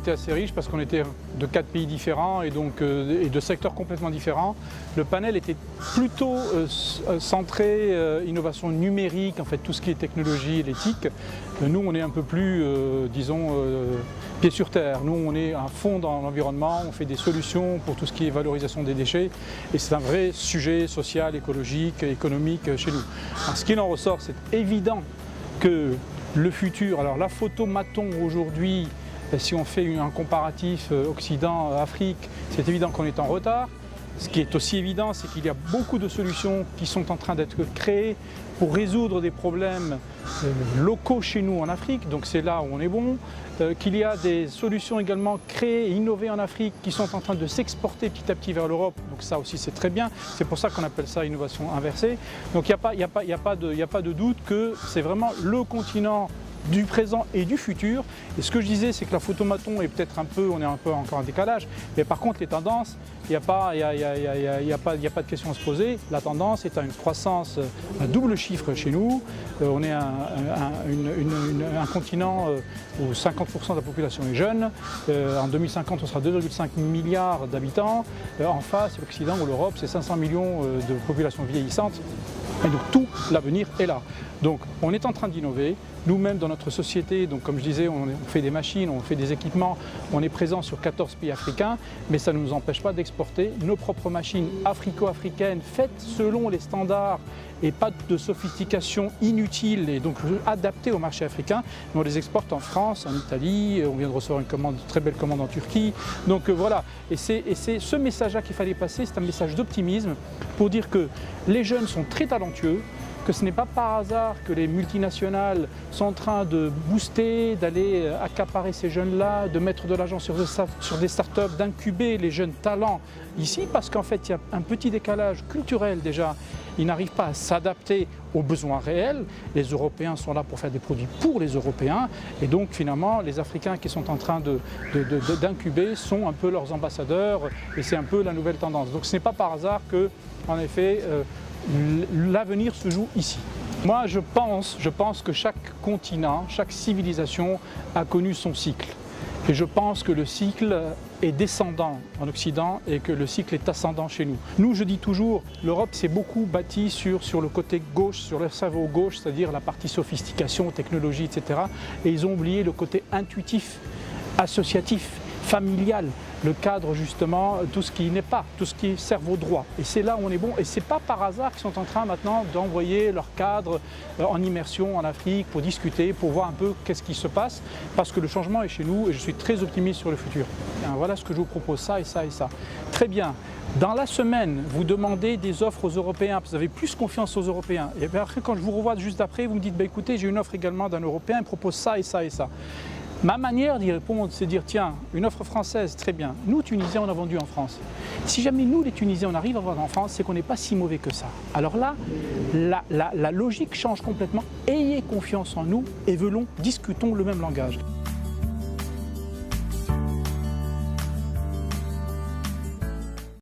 était assez riche parce qu'on était de 4 pays différents et donc et de secteurs complètement différents. Le panel était plutôt centré innovation numérique, en fait tout ce qui est technologie et l'éthique. Nous on est un peu plus, disons, pied sur terre. Nous on est à fond dans l'environnement, on fait des solutions pour tout ce qui est valorisation des déchets et c'est un vrai sujet social, écologique, économique chez nous. Alors, ce qu'il en ressort, c'est évident que le futur, alors la photomaton aujourd'hui, si on fait un comparatif Occident-Afrique, c'est évident qu'on est en retard. Ce qui est aussi évident, c'est qu'il y a beaucoup de solutions qui sont en train d'être créées pour résoudre des problèmes locaux chez nous en Afrique, donc c'est là où on est bon, qu'il y a des solutions également créées et innovées en Afrique qui sont en train de s'exporter petit à petit vers l'Europe, donc ça aussi c'est très bien, c'est pour ça qu'on appelle ça innovation inversée. Donc il n'y a pas de doute que c'est vraiment le continent du présent et du futur. Et ce que je disais, c'est que la photomaton est peut-être on est un peu encore en décalage, mais par contre les tendances, il n'y a pas de question à se poser. La tendance est à une croissance à double chiffre chez nous. On est un continent où 50% de la population est jeune. En 2050, on sera 2,5 milliards d'habitants. En face, l'Occident ou l'Europe, c'est 500 millions de population vieillissante. Et donc tout l'avenir est là. Donc on est en train d'innover. Nous-mêmes dans notre société, donc comme je disais, on fait des machines, on fait des équipements, on est présent sur 14 pays africains, mais ça ne nous empêche pas d'exporter nos propres machines africo-africaines faites selon les standards et pas de sophistication inutile et donc adaptées au marché africain. On les exporte en France, en Italie, on vient de recevoir une très belle commande en Turquie. Donc voilà, et c'est ce message-là qu'il fallait passer, c'est un message d'optimisme pour dire que les jeunes sont très talentueux, que ce n'est pas par hasard que les multinationales sont en train de booster, d'aller accaparer ces jeunes-là, de mettre de l'argent sur des startups, d'incuber les jeunes talents ici, parce qu'en fait il y a un petit décalage culturel déjà. Ils n'arrivent pas à s'adapter aux besoins réels. Les Européens sont là pour faire des produits pour les Européens et donc finalement les Africains qui sont en train d'incuber sont un peu leurs ambassadeurs et c'est un peu la nouvelle tendance. Donc ce n'est pas par hasard que, en effet, l'avenir se joue ici. Moi je pense que chaque continent, chaque civilisation a connu son cycle. Et je pense que le cycle est descendant en Occident et que le cycle est ascendant chez nous. Nous, je dis toujours, l'Europe s'est beaucoup bâtie sur le côté gauche, sur le cerveau gauche, c'est-à-dire la partie sophistication, technologie, etc. Et ils ont oublié le côté intuitif, associatif, familial, le cadre justement, tout ce qui n'est pas, tout ce qui est cerveau droit. Et c'est là où on est bon. Et c'est pas par hasard qu'ils sont en train maintenant d'envoyer leur cadre en immersion en Afrique pour discuter, pour voir un peu qu'est-ce qui se passe, parce que le changement est chez nous et je suis très optimiste sur le futur. Voilà ce que je vous propose, ça et ça et ça. Très bien. Dans la semaine, vous demandez des offres aux Européens, vous avez plus confiance aux Européens. Et bien après, quand je vous revois juste après, vous me dites, bah, écoutez, j'ai une offre également d'un Européen, il propose ça et ça et ça. Ma manière d'y répondre, c'est de dire, tiens, une offre française, très bien. Nous, Tunisiens, on a vendu en France. Si jamais nous, les Tunisiens, on arrive à vendre en France, c'est qu'on n'est pas si mauvais que ça. Alors là, la logique change complètement. Ayez confiance en nous et discutons le même langage.